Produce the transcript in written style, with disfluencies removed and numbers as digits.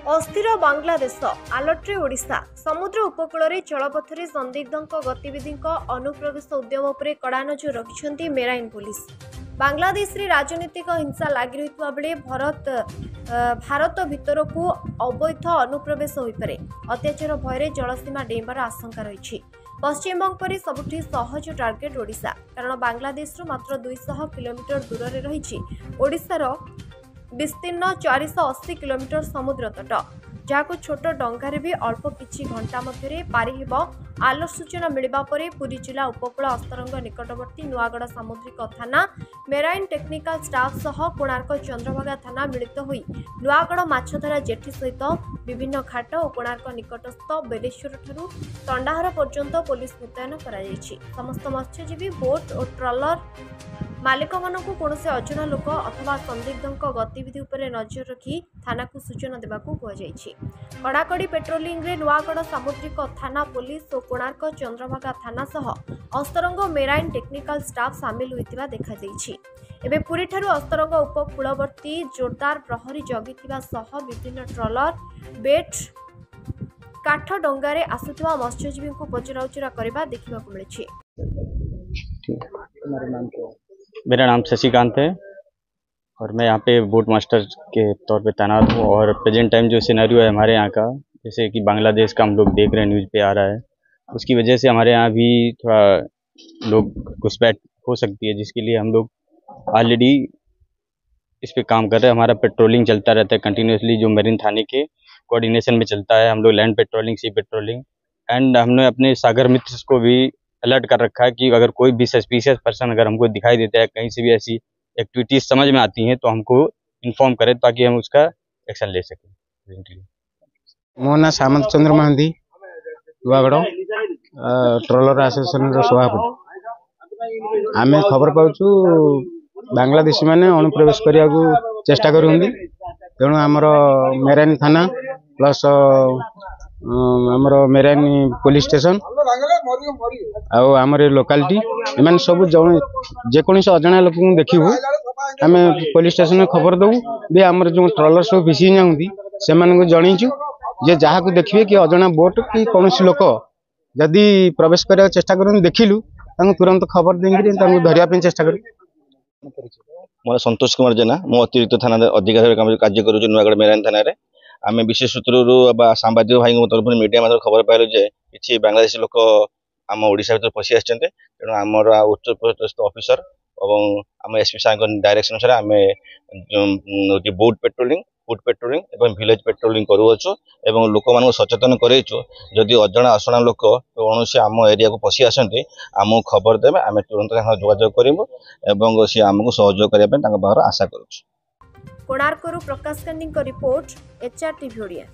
अस्थिर बांग्लादेश आलर्ट्रे ओडिशा समुद्र उपकूल जलपथरे संदिग्धों गतिविधि अनुप्रवेश उद्यम पर कड़ा नजर रखिंट मेराइन पुलिस। बांग्लादेश रे राजनीतिक हिंसा लगी रही बेले भारत भितर को अवैध अनुप्रवेश हो पारे। अत्याचार भय जलसीमा डेइबार आशंका रही। पश्चिमबंग पर सबुठ सहज टार्गेट ओडिशा, कारण बांग्लादेश मात्र 200 किलोमीटर दूर में रही ओडिशार विस्तीर्ण 480 किलोमीटर समुद्र तट, जहाँ छोट डंगारे भी अल्प किछि घंटा मध्य पारि हेब। आलर्ट सूचना मिलवा पर पुरी जिला उपकूल अस्तरंग निकटवर्ती नुआगढ़ सामुद्रिक थाना मेराइन टेक्निकल स्टाफ सह कोणार्क चंद्रभागा थाना मिलित होई नुआगढ़ माछधरा जेठी सहित विभिन्न घाट और कोणार्क निकटस्थ बेलेश्वर ठारू तंडाहर पर्यंत पुलिस मुतयन कराଯାଇଛି। समस्त मत्स्यजीवी बोट और ट्रलर मालिक मानक कौन अजणा लोक अथवा संदिग्धों गतिविधि उपर नजर रखी थाना को सूचना देवाकू कुहाଯାଇଛି। कड़ाकड़ी पेट्रोलिंग रे नुआगढ़ सामुद्रिक थाना पुलिस और कोणार्क चंद्रभागा थाना सह अस्तरंग मेराइन टेक्निकल स्टाफ सामिल होइतिबा देखा दैछि। एबे पुरी ठारू अस्तरंग उपकूलवर्ती जोरदार प्रहरी जगिथिबा सह विभिन्न ट्रलर बेट काठ डंगारे आसुथिबा मत्स्यजीवी को पचराउचरा करबा देखिबाकू मिलिछि। मेरा नाम शशिकांत है और मैं यहाँ पे बोट मास्टर के तौर पे तैनात हूँ। और प्रेजेंट टाइम जो सिनेरियो है हमारे यहाँ का, जैसे कि बांग्लादेश का हम लोग देख रहे हैं, न्यूज़ पे आ रहा है, उसकी वजह से हमारे यहाँ भी थोड़ा लोग घुसपैठ हो सकती है, जिसके लिए हम लोग ऑलरेडी इस पे काम कर रहे हैं। हमारा पेट्रोलिंग चलता रहता है कंटिन्यूसली, जो मेरीन थाने के कोऑर्डिनेशन में चलता है। हम लोग land patrolling, sea patrolling, and हमने अपने सागर मित्र को भी अलर्ट कर रखा है कि अगर कोई भी सस्पिशियस पर्सन अगर हमको दिखाई देता है, कहीं से भी ऐसी एक्टिविटीज समझ में आती हैं, तो हमको इन्फॉर्म करें ताकि हम उसका एक्शन ले सकें। मो ना सामंत चंद्र महांती, नुआगढ़ ट्रलर एसोसिएशन सभापति। आम खबर पाचु बांग्लादेशी मैंने अनुप्रवेश करने को चेष्टा करूँ, तेणु आमर मेराइन थाना प्लस आमर मेराइन पुलिस स्टेशन आमर लोकालिटी एम सब जेकोसी अजणा लोक देखू आम पुलिस स्टेशन में खबर दऊ भी आमर जो ट्रलर सब फिसी जाऊँगी से जनईचु जे जहाँ को देखिए कि अजणा बोट कि कौन लोक जदि प्रवेश करने चेष्टा कर देखिलु तुरंत खबर देंगे धरने चेष्टा कर। मोर संतोष कुमार जेना, मु अतिरिक्त थाना अधिकारी कार्य करुँ नुआगढ़ मेराइन थाना। आम विशेष सूत्र सांबादिक भाई तरफ मीडिया माध्यम खबर पाइलु जे किसी बांग्लादेशी लोक आम ओडिशा भीतर पशि आछन्ते, तेणु आमर उच्च पदस्थ ऑफिसर और आम एसपी साहब डायरेक्शन अनुसार आम बोट पेट्रोलिंग, फुट पेट्रोलिंग और विलेज पेट्रोलिंग करूँ एवं लोक मान सचेतन करेचु। जदि अजणा अशणा लोक कौन से आम एरिया को पशि आसते आमको खबर देवे, आम तुरंत जोगाजोग करूँ और सी आमको सहयोग करने आशा करूँ। कोणार्करू Prakash Kandi report, HR TV Odia.